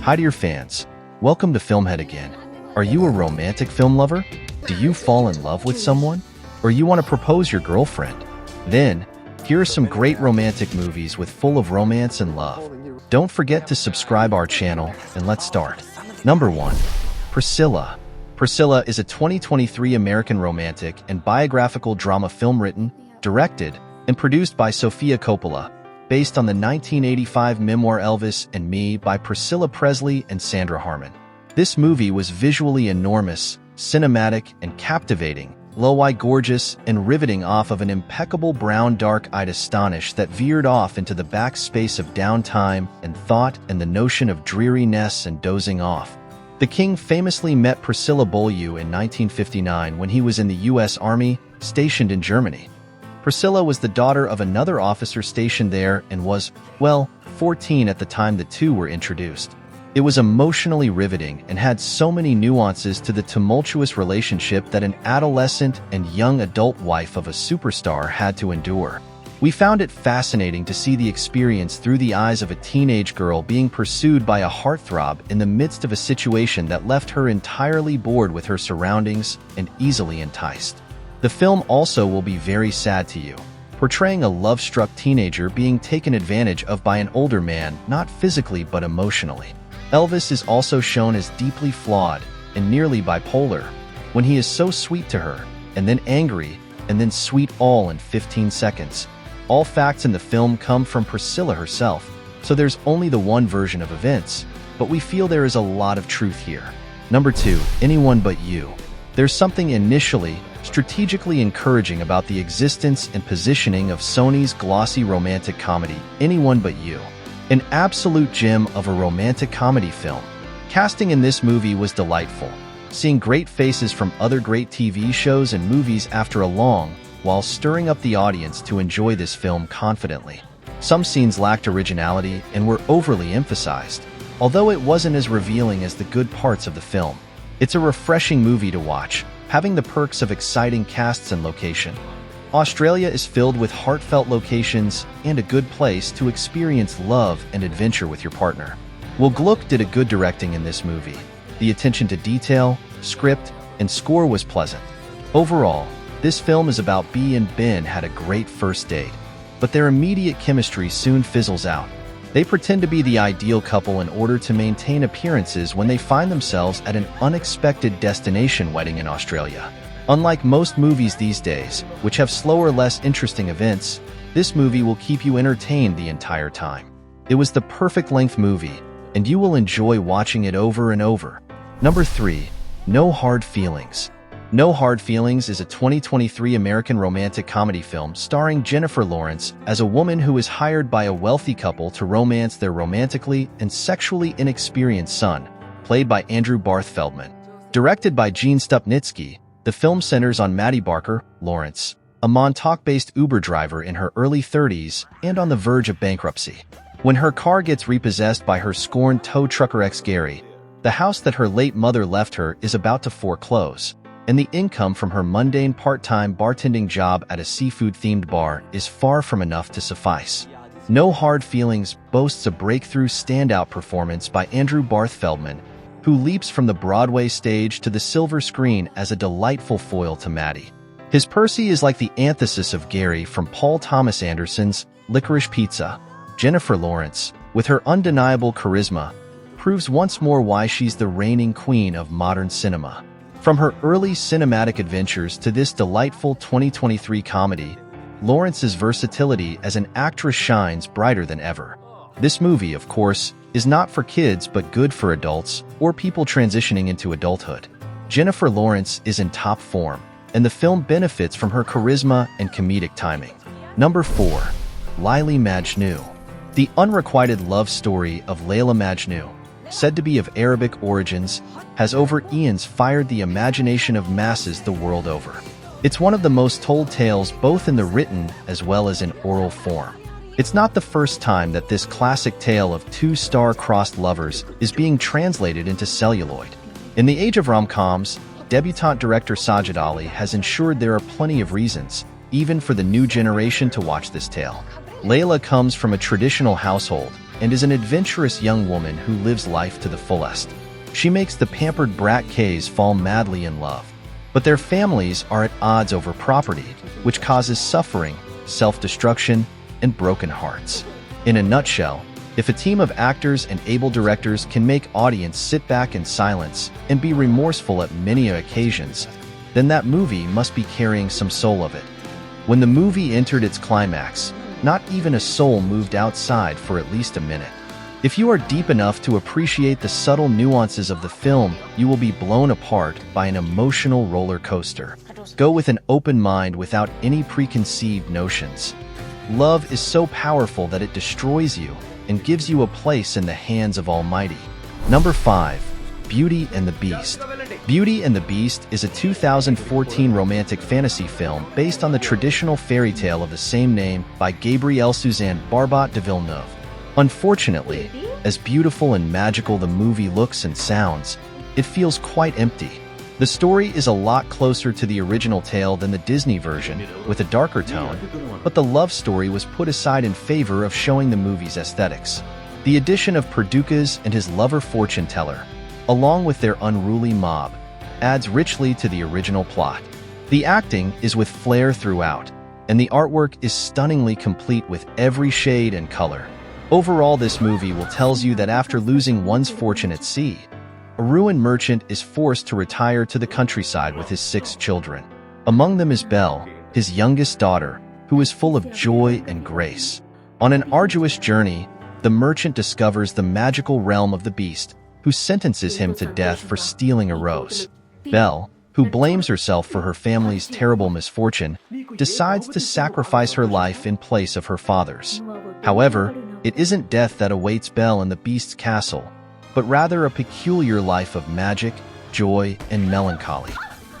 Hi dear fans, welcome to FilmHead again. Are you a romantic film lover? Do you fall in love with someone? Or you want to propose your girlfriend? Then, here are some great romantic movies with full of romance and love. Don't forget to subscribe our channel, and let's start. Number 1. Priscilla. Priscilla is a 2023 American romantic and biographical drama film written, directed, and produced by Sofia Coppola, based on the 1985 memoir Elvis and Me by Priscilla Presley and Sandra Harmon. This movie was visually enormous, cinematic, and captivating, low-eye gorgeous, and riveting off of an impeccable brown dark-eyed astonish that veered off into the backspace of downtime and thought and the notion of dreariness and dozing off. The king famously met Priscilla Beaulieu in 1959 when he was in the U.S. Army, stationed in Germany. Priscilla was the daughter of another officer stationed there and was, well, 14 at the time the two were introduced. It was emotionally riveting and had so many nuances to the tumultuous relationship that an adolescent and young adult wife of a superstar had to endure. We found it fascinating to see the experience through the eyes of a teenage girl being pursued by a heartthrob in the midst of a situation that left her entirely bored with her surroundings and easily enticed. The film also will be very sad to you, portraying a love-struck teenager being taken advantage of by an older man, not physically but emotionally. Elvis is also shown as deeply flawed and nearly bipolar, when he is so sweet to her, and then angry, and then sweet all in 15 seconds. All facts in the film come from Priscilla herself, so there's only the one version of events, but we feel there is a lot of truth here. Number 2. Anyone But You. There's something initially strategically encouraging about the existence and positioning of Sony's glossy romantic comedy, Anyone But You. An absolute gem of a romantic comedy film. Casting in this movie was delightful, seeing great faces from other great TV shows and movies after a long, while stirring up the audience to enjoy this film confidently. Some scenes lacked originality and were overly emphasized, although it wasn't as revealing as the good parts of the film. It's a refreshing movie to watch, having the perks of exciting casts and location. Australia is filled with heartfelt locations and a good place to experience love and adventure with your partner. Will Gluck did a good directing in this movie. The attention to detail, script, and score was pleasant. Overall, this film is about Bea and Ben had a great first date, but their immediate chemistry soon fizzles out. They pretend to be the ideal couple in order to maintain appearances when they find themselves at an unexpected destination wedding in Australia. Unlike most movies these days, which have slower, less interesting events, this movie will keep you entertained the entire time. It was the perfect length movie, and you will enjoy watching it over and over. Number 3. No Hard Feelings. No Hard Feelings is a 2023 American romantic comedy film starring Jennifer Lawrence as a woman who is hired by a wealthy couple to romance their romantically and sexually inexperienced son, played by Andrew Barth Feldman. Directed by Gene Stupnitsky, the film centers on Maddie Barker, Lawrence, a Montauk-based Uber driver in her early 30s and on the verge of bankruptcy. When her car gets repossessed by her scorned tow trucker ex Gary, the house that her late mother left her is about to foreclose, and the income from her mundane part-time bartending job at a seafood-themed bar is far from enough to suffice. No Hard Feelings boasts a breakthrough standout performance by Andrew Barth Feldman, who leaps from the Broadway stage to the silver screen as a delightful foil to Maddie. His Percy is like the antithesis of Gary from Paul Thomas Anderson's Licorice Pizza. Jennifer Lawrence, with her undeniable charisma, proves once more why she's the reigning queen of modern cinema. From her early cinematic adventures to this delightful 2023 comedy, Lawrence's versatility as an actress shines brighter than ever. This movie, of course, is not for kids but good for adults or people transitioning into adulthood. Jennifer Lawrence is in top form, and the film benefits from her charisma and comedic timing. Number 4. Layla Majnun. The unrequited love story of Layla Majnun, said to be of Arabic origins, has over eons fired the imagination of masses the world over. It's one of the most told tales both in the written as well as in oral form. It's not the first time that this classic tale of two star-crossed lovers is being translated into celluloid. In the age of rom-coms, debutante director Sajid Ali has ensured there are plenty of reasons, even for the new generation, to watch this tale. Layla comes from a traditional household, and is an adventurous young woman who lives life to the fullest. She makes the pampered brat Kays fall madly in love, but their families are at odds over property, which causes suffering, self-destruction, and broken hearts. In a nutshell, if a team of actors and able directors can make audience sit back in silence and be remorseful at many occasions, then that movie must be carrying some soul of it. When the movie entered its climax, not even a soul moved outside for at least a minute. If you are deep enough to appreciate the subtle nuances of the film, you will be blown apart by an emotional roller coaster. Go with an open mind without any preconceived notions. Love is so powerful that it destroys you and gives you a place in the hands of Almighty. Number 5. Beauty and the Beast. Beauty and the Beast is a 2014 romantic fantasy film based on the traditional fairy tale of the same name by Gabrielle Suzanne Barbot de Villeneuve. Unfortunately, as beautiful and magical the movie looks and sounds, it feels quite empty. The story is a lot closer to the original tale than the Disney version, with a darker tone, but the love story was put aside in favor of showing the movie's aesthetics. The addition of Perdukas and his lover fortune teller, along with their unruly mob, adds richly to the original plot. The acting is with flair throughout, and the artwork is stunningly complete with every shade and color. Overall, this movie will tell you that after losing one's fortune at sea, a ruined merchant is forced to retire to the countryside with his 6 children. Among them is Belle, his youngest daughter, who is full of joy and grace. On an arduous journey, the merchant discovers the magical realm of the beast, who sentences him to death for stealing a rose. Belle, who blames herself for her family's terrible misfortune, decides to sacrifice her life in place of her father's. However, it isn't death that awaits Belle in the beast's castle, but rather a peculiar life of magic, joy, and melancholy.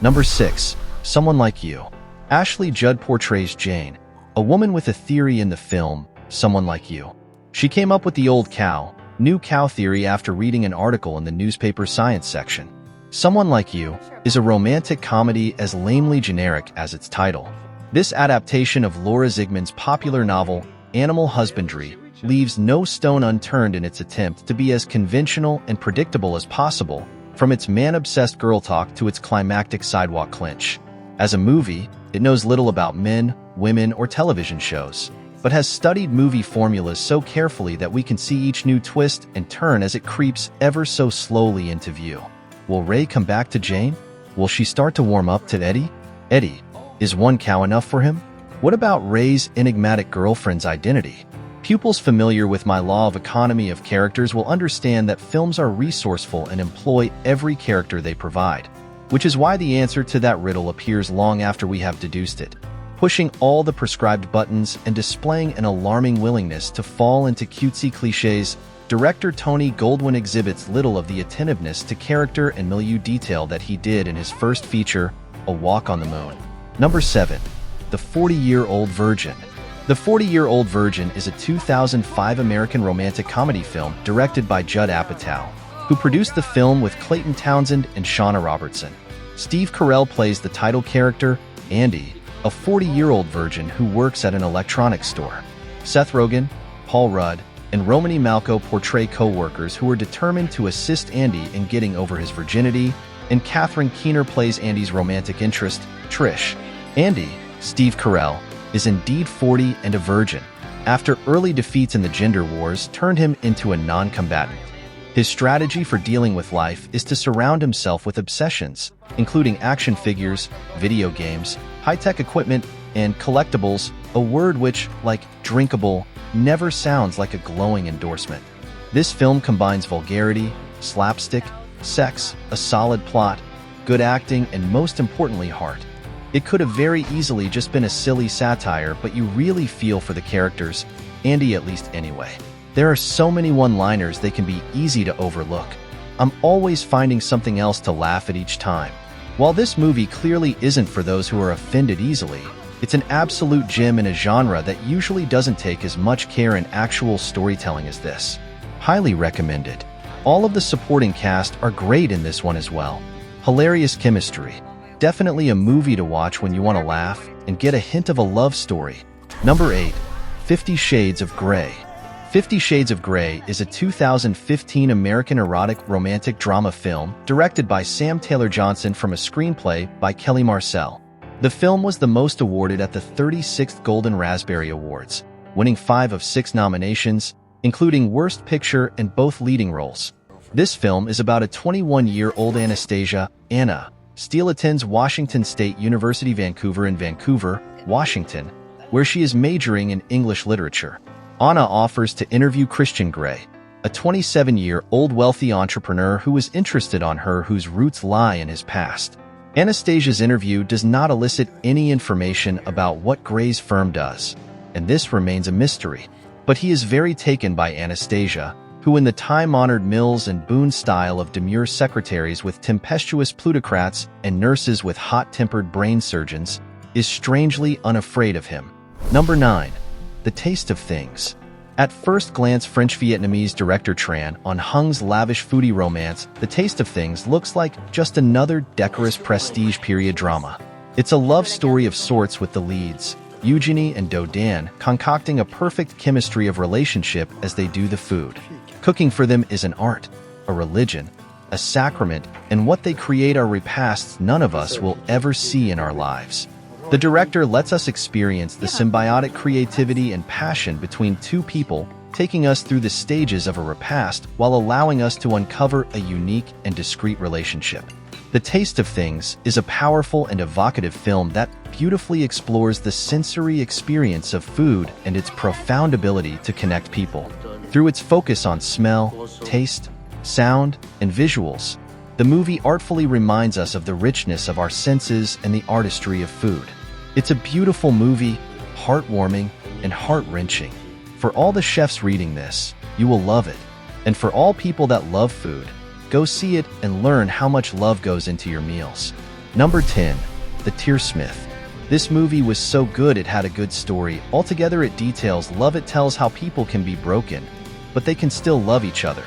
Number 6. Someone Like You. Ashley Judd portrays Jane, a woman with a theory in the film, Someone Like You. She came up with the old cow, new cow theory after reading an article in the newspaper science section. Someone Like You is a romantic comedy as lamely generic as its title. This adaptation of Laura Zigman's popular novel, Animal Husbandry, leaves no stone unturned in its attempt to be as conventional and predictable as possible, from its man-obsessed girl talk to its climactic sidewalk clinch. As a movie, it knows little about men, women, or television shows, but has studied movie formulas so carefully that we can see each new twist and turn as it creeps ever so slowly into view. Will Ray come back to Jane? Will she start to warm up to Eddie? Eddie, is one cow enough for him? What about Ray's enigmatic girlfriend's identity? Pupils familiar with my law of economy of characters will understand that films are resourceful and employ every character they provide, which is why the answer to that riddle appears long after we have deduced it. Pushing all the prescribed buttons and displaying an alarming willingness to fall into cutesy cliches, director Tony Goldwyn exhibits little of the attentiveness to character and milieu detail that he did in his first feature, A Walk on the Moon. Number 7. The 40-Year-Old Virgin. The 40-Year-Old Virgin is a 2005 American romantic comedy film directed by Judd Apatow, who produced the film with Clayton Townsend and Shauna Robertson. Steve Carell plays the title character, Andy, a 40-year-old virgin who works at an electronics store. Seth Rogen, Paul Rudd, and Romany Malco portray co-workers who are determined to assist Andy in getting over his virginity, and Catherine Keener plays Andy's romantic interest, Trish. Andy, Steve Carell, is indeed 40 and a virgin, after early defeats in the gender wars turned him into a non-combatant. His strategy for dealing with life is to surround himself with obsessions, including action figures, video games, high-tech equipment, and collectibles, a word which, like drinkable, never sounds like a glowing endorsement. This film combines vulgarity, slapstick, sex, a solid plot, good acting, and most importantly, heart. It could have very easily just been a silly satire, but you really feel for the characters, Andy at least anyway. There are so many one-liners they can be easy to overlook. I'm always finding something else to laugh at each time. While this movie clearly isn't for those who are offended easily, it's an absolute gem in a genre that usually doesn't take as much care in actual storytelling as this. Highly recommended. All of the supporting cast are great in this one as well. Hilarious chemistry. Definitely a movie to watch when you want to laugh and get a hint of a love story. Number 8. 50 Shades of Grey. 50 Shades of Grey is a 2015 American erotic romantic drama film directed by Sam Taylor Johnson from a screenplay by Kelly Marcel. The film was the most awarded at the 36th Golden Raspberry Awards, winning 5 of 6 nominations, including Worst Picture and both leading roles. This film is about a 21-year-old Anastasia, Anna, Steele attends Washington State University Vancouver in Vancouver, Washington, where she is majoring in English literature. Anna offers to interview Christian Grey, a 27-year-old wealthy entrepreneur who is interested in her whose roots lie in his past. Anastasia's interview does not elicit any information about what Grey's firm does, and this remains a mystery. But he is very taken by Anastasia, who in the time-honored Mills and Boone style of demure secretaries with tempestuous plutocrats and nurses with hot-tempered brain surgeons, is strangely unafraid of him. Number 9. The Taste of Things. At first glance, French-Vietnamese director Tran On Hung's lavish foodie romance, The Taste of Things looks like just another decorous prestige period drama. It's a love story of sorts with the leads, Eugenie and Dodan, concocting a perfect chemistry of relationship as they do the food. Cooking for them is an art, a religion, a sacrament, and what they create are repasts none of us will ever see in our lives. The director lets us experience the symbiotic creativity and passion between two people, taking us through the stages of a repast while allowing us to uncover a unique and discreet relationship. The Taste of Things is a powerful and evocative film that beautifully explores the sensory experience of food and its profound ability to connect people. Through its focus on smell, taste, sound, and visuals, the movie artfully reminds us of the richness of our senses and the artistry of food. It's a beautiful movie, heartwarming, and heart-wrenching. For all the chefs reading this, you will love it. And for all people that love food, go see it and learn how much love goes into your meals. Number 10. The Tearsmith. This movie was so good it had a good story. Altogether it details love. It tells how people can be broken, but they can still love each other.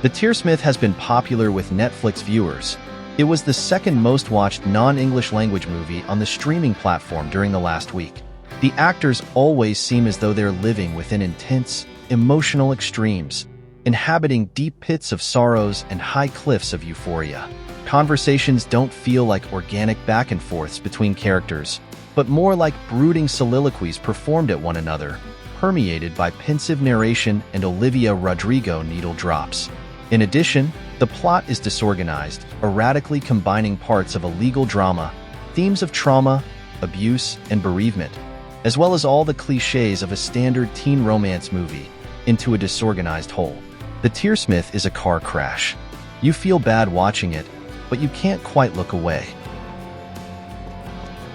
The Tearsmith has been popular with Netflix viewers. It was the second most watched non-English language movie on the streaming platform during the last week. The actors always seem as though they're living within intense, emotional extremes, inhabiting deep pits of sorrows and high cliffs of euphoria. Conversations don't feel like organic back and forths between characters, but more like brooding soliloquies performed at one another, permeated by pensive narration and Olivia Rodrigo needle drops. In addition, the plot is disorganized, erratically combining parts of a legal drama, themes of trauma, abuse, and bereavement, as well as all the cliches of a standard teen romance movie, into a disorganized whole. The Tearsmith is a car crash. You feel bad watching it, but you can't quite look away.